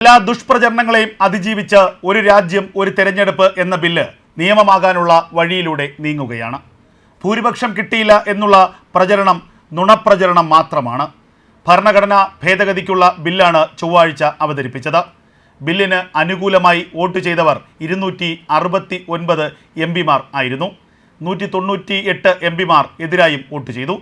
എല്ലാ ദുഷ്പ്രചരണങ്ങളെയും അതിജീവിച്ച് ഒരു രാജ്യം ഒരു തെരഞ്ഞെടുപ്പ് എന്ന ബില്ല് നിയമമാകാനുള്ള വഴിയിലൂടെ നീങ്ങുകയാണ്. ഭൂരിപക്ഷം കിട്ടിയില്ല എന്നുള്ള പ്രചരണം നുണപ്രചരണം മാത്രമാണ്. ഭരണഘടനാ ഭേദഗതിക്കുള്ള ബില്ലാണ് ചൊവ്വാഴ്ച അവതരിപ്പിച്ചത്. ബില്ലിന് അനുകൂലമായി വോട്ട് ചെയ്തവർ 269 എംപിമാർ ആയിരുന്നു. 198 എംപിമാർ എതിരായും വോട്ട് ചെയ്തു.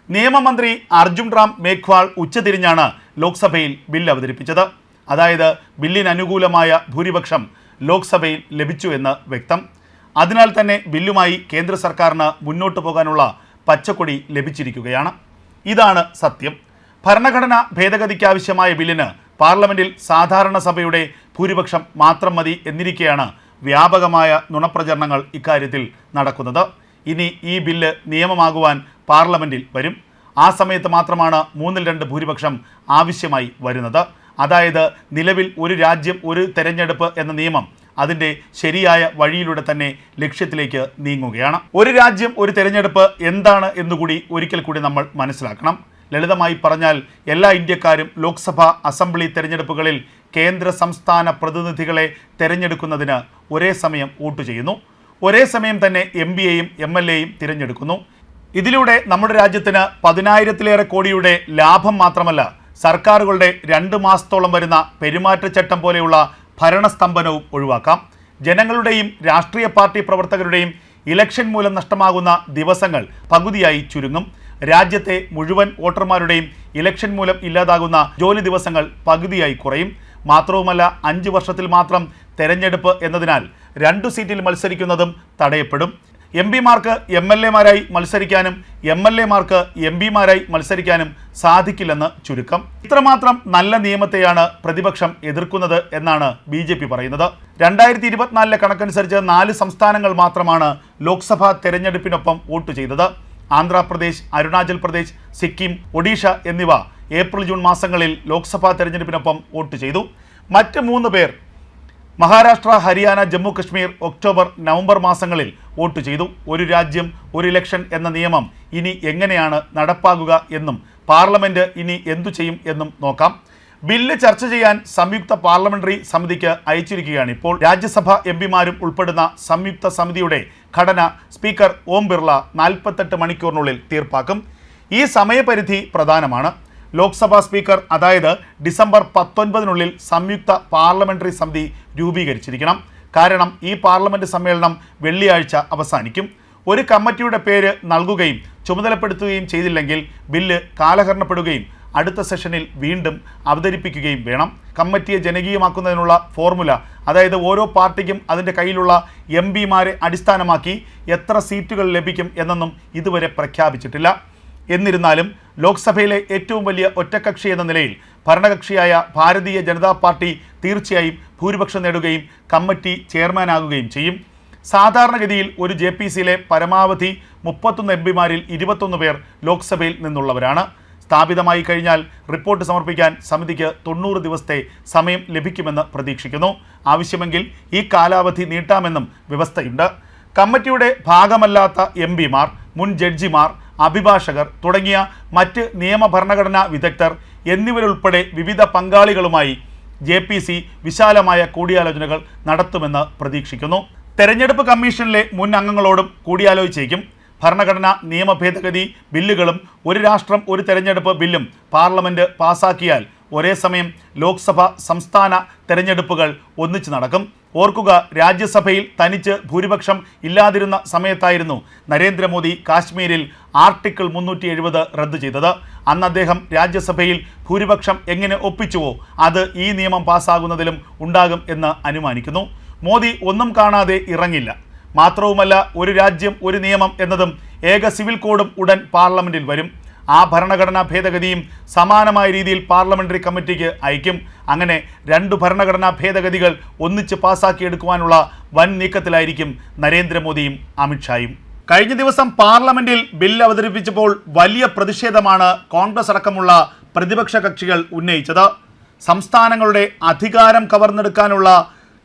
നിയമമന്ത്രി അർജുൻ റാം മേഘ്വാൾ ഉച്ചതിരിഞ്ഞാണ് ലോക്സഭയിൽ ബില്ല് അവതരിപ്പിച്ചത്. അതായത് ബില്ലിന് അനുകൂലമായ ഭൂരിപക്ഷം ലോക്സഭയിൽ ലഭിച്ചു എന്ന് വ്യക്തം. അതിനാൽ തന്നെ ബില്ലുമായി കേന്ദ്ര സർക്കാരിന് മുന്നോട്ട് പോകാനുള്ള പച്ചക്കൊടി ലഭിച്ചിരിക്കുകയാണ്. ഇതാണ് സത്യം. ഭരണഘടനാ ഭേദഗതിക്കാവശ്യമായ ബില്ലിന് പാർലമെൻറ്റിൽ സാധാരണ സഭയുടെ ഭൂരിപക്ഷം മാത്രം മതി എന്നിരിക്കെയാണ് വ്യാപകമായ നുണപ്രചരണങ്ങൾ ഇക്കാര്യത്തിൽ നടക്കുന്നത്. ഇനി ഈ ബില്ല് നിയമമാകുവാൻ പാർലമെൻറ്റിൽ വരും. ആ സമയത്ത് മാത്രമാണ് 2/3 ഭൂരിപക്ഷം ആവശ്യമായി വരുന്നത്. അതായത് നിലവിൽ ഒരു രാജ്യം ഒരു തെരഞ്ഞെടുപ്പ് എന്ന നിയമം അതിൻ്റെ ശരിയായ വഴിയിലൂടെ തന്നെ ലക്ഷ്യത്തിലേക്ക് നീങ്ങുകയാണ്. ഒരു രാജ്യം ഒരു തെരഞ്ഞെടുപ്പ് എന്താണ് എന്നുകൂടി ഒരിക്കൽ കൂടി നമ്മൾ മനസ്സിലാക്കണം. ലളിതമായി പറഞ്ഞാൽ എല്ലാ ഇന്ത്യക്കാരും ലോക്സഭ അസംബ്ലി തെരഞ്ഞെടുപ്പുകളിൽ കേന്ദ്ര സംസ്ഥാന പ്രതിനിധികളെ തെരഞ്ഞെടുക്കുന്നതിന് ഒരേ സമയം വോട്ട് ചെയ്യുന്നു. ഒരേ സമയം തന്നെ MPയെയും MLAയും തിരഞ്ഞെടുക്കുന്നു. ഇതിലൂടെ നമ്മുടെ രാജ്യത്തിന് 10,000-ലേറെ കോടിയുടെ ലാഭം മാത്രമല്ല, സർക്കാരുകളുടെ 2 മാസത്തോളം വരുന്ന പെരുമാറ്റച്ചട്ടം പോലെയുള്ള ഭരണസ്തംഭനവും ഒഴിവാക്കാം. ജനങ്ങളുടെയും രാഷ്ട്രീയ പാർട്ടി പ്രവർത്തകരുടെയും ഇലക്ഷൻ മൂലം നഷ്ടമാകുന്ന ദിവസങ്ങൾ പകുതിയായി ചുരുങ്ങും. രാജ്യത്തെ മുഴുവൻ വോട്ടർമാരുടെയും ഇലക്ഷൻ മൂലം ഇല്ലാതാകുന്ന ജോലി ദിവസങ്ങൾ പകുതിയായി കുറയും. മാത്രവുമല്ല 5 വർഷത്തിൽ മാത്രം തെരഞ്ഞെടുപ്പ് എന്നതിനാൽ 2 സീറ്റിൽ മത്സരിക്കുന്നതും തടയപ്പെടും. MPമാർക്ക് MLAമാരായി മത്സരിക്കാനും MLAമാർക്ക് MPമാരായി മത്സരിക്കാനും സാധിക്കില്ലെന്ന് ചുരുക്കം. ഇത്രമാത്രം നല്ല നിയമത്തെയാണ് പ്രതിപക്ഷം എതിർക്കുന്നത് എന്നാണ് BJP പറയുന്നത്. 2024 കണക്കനുസരിച്ച് 4 സംസ്ഥാനങ്ങൾ മാത്രമാണ് ലോക്സഭാ തെരഞ്ഞെടുപ്പിനൊപ്പം വോട്ട് ചെയ്തത്. ആന്ധ്രാപ്രദേശ്, അരുണാചൽ പ്രദേശ്, സിക്കിം, ഒഡീഷ എന്നിവ ഏപ്രിൽ-ജൂൺ മാസങ്ങളിൽ ലോക്സഭാ തെരഞ്ഞെടുപ്പിനൊപ്പം വോട്ട് ചെയ്തു. മറ്റ് 3 പേർ മഹാരാഷ്ട്ര, ഹരിയാന, ജമ്മു കശ്മീർ ഒക്ടോബർ-നവംബർ മാസങ്ങളിൽ വോട്ട് ചെയ്തു. ഒരു രാജ്യം ഒരു ഇലക്ഷൻ എന്ന നിയമം ഇനി എങ്ങനെയാണ് നടപ്പാകുക എന്നും പാർലമെൻറ്റ് ഇനി എന്തു ചെയ്യും എന്നും നോക്കാം. ബില്ല് ചർച്ച ചെയ്യാൻ സംയുക്ത പാർലമെന്ററി സമിതിക്ക് അയച്ചിരിക്കുകയാണ്. ഇപ്പോൾ രാജ്യസഭ MPമാരും ഉൾപ്പെടുന്ന സംയുക്ത സമിതിയുടെ ഘടന സ്പീക്കർ ഓം ബിർള 48 മണിക്കൂറിനുള്ളിൽ തീർപ്പാക്കും. ഈ സമയപരിധി പ്രധാനമാണ്. ലോക്സഭാ സ്പീക്കർ അതായത് ഡിസംബർ 19-നുള്ളിൽ സംയുക്ത പാർലമെന്ററി സമിതി രൂപീകരിച്ചിരിക്കണം. കാരണം ഈ പാർലമെൻറ്റ് സമ്മേളനം വെള്ളിയാഴ്ച അവസാനിക്കും. ഒരു കമ്മിറ്റിയുടെ പേര് നൽകുകയും ചുമതലപ്പെടുത്തുകയും ചെയ്തില്ലെങ്കിൽ ബില്ല് കാലഹരണപ്പെടുകയും അടുത്ത സെഷനിൽ വീണ്ടും അവതരിപ്പിക്കുകയും വേണം. കമ്മിറ്റിയെ ജനകീയമാക്കുന്നതിനുള്ള ഫോർമുല, അതായത് ഓരോ പാർട്ടിക്കും അതിൻ്റെ കയ്യിലുള്ള MPമാരെ അടിസ്ഥാനമാക്കി എത്ര സീറ്റുകൾ ലഭിക്കും എന്നൊന്നും ഇതുവരെ പ്രഖ്യാപിച്ചിട്ടില്ല. എന്നിരുന്നാലും ലോക്സഭയിലെ ഏറ്റവും വലിയ ഒറ്റക്കക്ഷി എന്ന നിലയിൽ ഭരണകക്ഷിയായ ഭാരതീയ ജനതാ പാർട്ടി തീർച്ചയായും ഭൂരിപക്ഷം നേടുകയും കമ്മിറ്റി ചെയർമാനാകുകയും ചെയ്യും. സാധാരണഗതിയിൽ ഒരു JPCയിലെ പരമാവധി 31 MPമാരിൽ 21 പേർ ലോക്സഭയിൽ നിന്നുള്ളവരാണ്. സ്ഥാപിതമായി കഴിഞ്ഞാൽ റിപ്പോർട്ട് സമർപ്പിക്കാൻ സമിതിക്ക് 90 ദിവസത്തെ സമയം ലഭിക്കുമെന്ന് പ്രതീക്ഷിക്കുന്നു. ആവശ്യമെങ്കിൽ ഈ കാലാവധി നീട്ടാമെന്നും വ്യവസ്ഥയുണ്ട്. കമ്മിറ്റിയുടെ ഭാഗമല്ലാത്ത MPമാർ, മുൻ ജഡ്ജിമാർ, അഭിഭാഷകർ തുടങ്ങിയ മറ്റ് നിയമഭരണഘടനാ വിദഗ്ധർ എന്നിവരുൾപ്പെടെ വിവിധ പങ്കാളികളുമായി JPC വിശാലമായ കൂടിയാലോചനകൾ നടത്തുമെന്ന് പ്രതീക്ഷിക്കുന്നു. തെരഞ്ഞെടുപ്പ് കമ്മീഷനിലെ മുൻ അംഗങ്ങളോടും കൂടിയാലോചിച്ചേക്കും. ഭരണഘടനാ നിയമ ഭേദഗതി ബില്ലുകളും ഒരു രാഷ്ട്രം ഒരു തെരഞ്ഞെടുപ്പ് ബില്ലും പാർലമെൻറ്റ് പാസാക്കിയാൽ ഒരേ സമയം ലോക്സഭ, സംസ്ഥാന തെരഞ്ഞെടുപ്പുകൾ ഒന്നിച്ച് നടക്കും. ഓർക്കുക, രാജ്യസഭയിൽ തനിച്ച് ഭൂരിപക്ഷം ഇല്ലാതിരുന്ന സമയത്തായിരുന്നു നരേന്ദ്രമോദി കാശ്മീരിൽ ആർട്ടിക്കിൾ 370 റദ്ദു ചെയ്തത്. അന്ന് അദ്ദേഹം രാജ്യസഭയിൽ ഭൂരിപക്ഷം എങ്ങനെ ഒപ്പിച്ചുവോ അത് ഈ നിയമം പാസ്സാകുന്നതിലും ഉണ്ടാകും എന്ന് അനുമാനിക്കുന്നു. മോദി ഒന്നും കാണാതെ ഇറങ്ങില്ല. മാത്രവുമല്ല, ഒരു രാജ്യം ഒരു നിയമം എന്നതും ഏക സിവിൽ കോഡും ഉടൻ പാർലമെൻറ്റിൽ വരും. ആ ഭരണഘടനാ ഭേദഗതിയും സമാനമായ രീതിയിൽ പാർലമെന്ററി കമ്മിറ്റിക്ക് അയക്കും. അങ്ങനെ 2 ഭരണഘടനാ ഭേദഗതികൾ ഒന്നിച്ച് പാസാക്കിയെടുക്കുവാനുള്ള വൻ നീക്കത്തിലായിരിക്കും നരേന്ദ്രമോദിയും അമിത്ഷായും. കഴിഞ്ഞ ദിവസം പാർലമെന്റിൽ ബില്ല് അവതരിപ്പിച്ചപ്പോൾ വലിയ പ്രതിഷേധമാണ് കോൺഗ്രസ് അടക്കമുള്ള പ്രതിപക്ഷ കക്ഷികൾ ഉന്നയിച്ചത്. സംസ്ഥാനങ്ങളുടെ അധികാരം കവർന്നെടുക്കാനുള്ള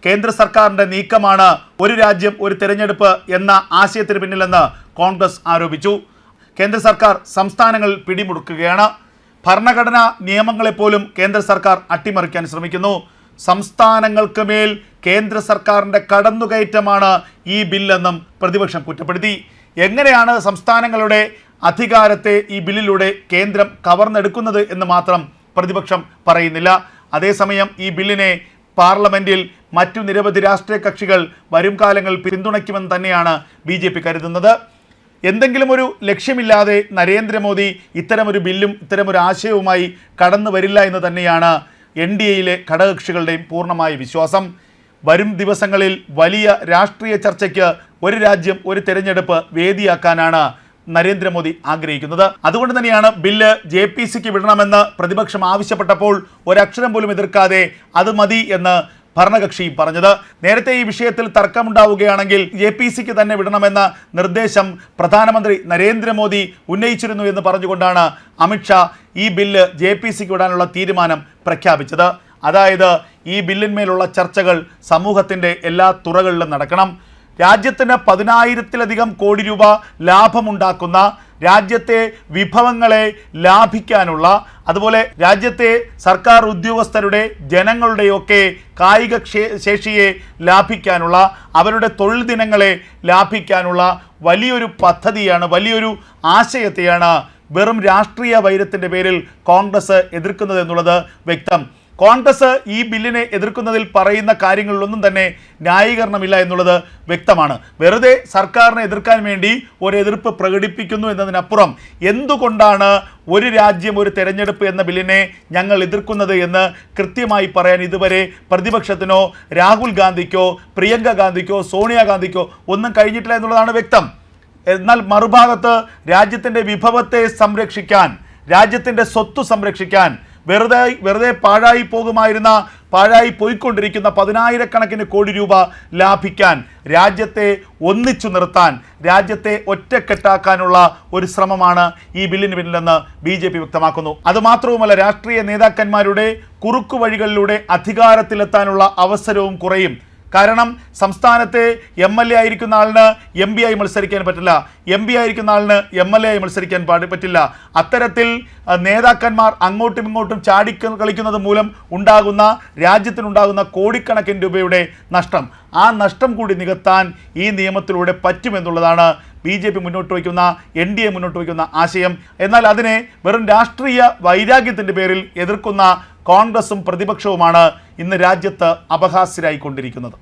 കേന്ദ്ര സർക്കാരിൻ്റെ നീക്കമാണ് ഒരു രാജ്യം ഒരു തെരഞ്ഞെടുപ്പ് എന്ന ആശയത്തിന് പിന്നിലെന്ന് കോൺഗ്രസ് ആരോപിച്ചു. കേന്ദ്ര സർക്കാർ സംസ്ഥാനങ്ങളിൽ പിടിമുറുക്കുകയാണ്. ഭരണഘടനാ നിയമങ്ങളെപ്പോലും കേന്ദ്ര സർക്കാർ അട്ടിമറിക്കാൻ ശ്രമിക്കുന്നു. സംസ്ഥാനങ്ങൾക്ക് മേൽ കേന്ദ്ര സർക്കാരിൻ്റെ കടന്നുകയറ്റമാണ് ഈ ബില്ലെന്നും പ്രതിപക്ഷം കുറ്റപ്പെടുത്തി. എങ്ങനെയാണ് സംസ്ഥാനങ്ങളുടെ അധികാരത്തെ ഈ ബില്ലിലൂടെ കേന്ദ്രം കവർന്നെടുക്കുന്നത് എന്ന് മാത്രം പ്രതിപക്ഷം പറയുന്നില്ല. അതേസമയം ഈ ബില്ലിനെ പാർലമെൻറ്റിൽ മറ്റു നിരവധി രാഷ്ട്രീയ കക്ഷികൾ വരും കാലങ്ങളിൽ പിന്തുണയ്ക്കുമെന്ന് തന്നെയാണ് BJP കരുതുന്നത്. എന്തെങ്കിലും ഒരു ലക്ഷ്യമില്ലാതെ നരേന്ദ്രമോദി ഇത്തരമൊരു ബില്ലും ഇത്തരമൊരു ആശയവുമായി കടന്നു വരില്ല എന്ന് തന്നെയാണ് NDAയിലെ ഘടകകക്ഷികളുടെയും പൂർണ്ണമായ വിശ്വാസം. വരും ദിവസങ്ങളിൽ വലിയ രാഷ്ട്രീയ ചർച്ചയ്ക്ക് ഒരു രാജ്യം ഒരു തെരഞ്ഞെടുപ്പ് വേദിയാക്കാനാണ് നരേന്ദ്രമോദി ആഗ്രഹിക്കുന്നത്. അതുകൊണ്ട് തന്നെയാണ് ബില്ല് JPCക്ക് വിടണമെന്ന് പ്രതിപക്ഷം ആവശ്യപ്പെട്ടപ്പോൾ ഒരക്ഷരം പോലും എതിർക്കാതെ അത് മതി എന്ന് ഭരണകക്ഷി പറഞ്ഞത്. നേരത്തെ ഈ വിഷയത്തിൽ തർക്കമുണ്ടാവുകയാണെങ്കിൽ JPCക്ക് തന്നെ വിടണമെന്ന നിർദ്ദേശം പ്രധാനമന്ത്രി നരേന്ദ്രമോദി ഉന്നയിച്ചിരുന്നു എന്ന് പറഞ്ഞുകൊണ്ടാണ് അമിത്ഷാ ഈ ബില്ല് JPCക്ക് വിടാനുള്ള തീരുമാനം പ്രഖ്യാപിച്ചത്. അതായത് ഈ ബില്ലിന്മേലുള്ള ചർച്ചകൾ സമൂഹത്തിൻ്റെ എല്ലാ തുറകളിലും നടക്കണം. രാജ്യത്തിന് 10,000-ലധികം കോടി രൂപ ലാഭമുണ്ടാക്കുന്ന, രാജ്യത്തെ വിഭവങ്ങളെ ലാഭിക്കാനുള്ള, അതുപോലെ രാജ്യത്തെ സർക്കാർ ഉദ്യോഗസ്ഥരുടെ ജനങ്ങളുടെയൊക്കെ കായിക ശേഷിയെ ലാഭിക്കാനുള്ള, അവരുടെ തൊഴിൽ ദിനങ്ങളെ ലാഭിക്കാനുള്ള വലിയൊരു പദ്ധതിയാണ്, വലിയൊരു ആശയത്തെയാണ് വെറും രാഷ്ട്രീയ വൈരത്തിൻ്റെ പേരിൽ കോൺഗ്രസ് എതിർക്കുന്നത് എന്നുള്ളത് വ്യക്തം. കോൺഗ്രസ് ഈ ബില്ലിനെ എതിർക്കുന്നതിൽ പറയുന്ന കാര്യങ്ങളിലൊന്നും തന്നെ ന്യായീകരണമില്ല എന്നുള്ളത് വ്യക്തമാണ്. വെറുതെ സർക്കാരിനെ എതിർക്കാൻ വേണ്ടി ഒരു എതിർപ്പ് പ്രകടിപ്പിക്കുന്നു എന്നതിനപ്പുറം എന്തുകൊണ്ടാണ് ഒരു രാജ്യം ഒരു തെരഞ്ഞെടുപ്പ് എന്ന ബില്ലിനെ ഞങ്ങൾ എതിർക്കുന്നത് എന്ന് കൃത്യമായി പറയാൻ ഇതുവരെ പ്രതിപക്ഷത്തിനോ രാഹുൽ ഗാന്ധിക്കോ പ്രിയങ്ക ഗാന്ധിക്കോ സോണിയാഗാന്ധിക്കോ ഒന്നും കഴിഞ്ഞിട്ടില്ല എന്നുള്ളതാണ് വ്യക്തം. എന്നാൽ മറുഭാഗത്ത് രാജ്യത്തിൻ്റെ വിഭവത്തെ സംരക്ഷിക്കാൻ, രാജ്യത്തിൻ്റെ സ്വത്ത് സംരക്ഷിക്കാൻ, വെറുതെ പാഴായി പോയിക്കൊണ്ടിരിക്കുന്ന 10,000-കണക്കിന് കോടി രൂപ ലാഭിക്കാൻ, രാജ്യത്തെ ഒന്നിച്ചു നിർത്താൻ, രാജ്യത്തെ ഒറ്റക്കെട്ടാക്കാനുള്ള ഒരു ശ്രമമാണ് ഈ ബില്ലിന് പിന്നിലെന്ന് BJP വ്യക്തമാക്കുന്നു. അതുമാത്രവുമല്ല, രാഷ്ട്രീയ നേതാക്കന്മാരുടെ കുറുക്കു വഴികളിലൂടെ അധികാരത്തിലെത്താനുള്ള അവസരവും കുറയും. കാരണം സംസ്ഥാനത്തെ MLA ആയിരിക്കുന്ന ആളിന് MP ആയി മത്സരിക്കാൻ പറ്റില്ല, MP ആയിരിക്കുന്ന ആളിന് MLA ആയി മത്സരിക്കാൻ പറ്റില്ല. അത്തരത്തിൽ നേതാക്കന്മാർ അങ്ങോട്ടും ഇങ്ങോട്ടും കളിക്കുന്നത് മൂലം രാജ്യത്തിനുണ്ടാകുന്ന കോടിക്കണക്കിന് രൂപയുടെ നഷ്ടം, ആ നഷ്ടം കൂടി നികത്താൻ ഈ നിയമത്തിലൂടെ പറ്റുമെന്നുള്ളതാണ് BJP മുന്നോട്ട് വയ്ക്കുന്ന, NDA മുന്നോട്ട് വയ്ക്കുന്ന ആശയം. എന്നാൽ അതിനെ വെറും രാഷ്ട്രീയ വൈരാഗ്യത്തിൻ്റെ പേരിൽ എതിർക്കുന്ന കോൺഗ്രസും പ്രതിപക്ഷവുമാണ് ഇന്ന് രാജ്യത്ത് അപഹാസ്യരായിക്കൊണ്ടിരിക്കുന്നത്.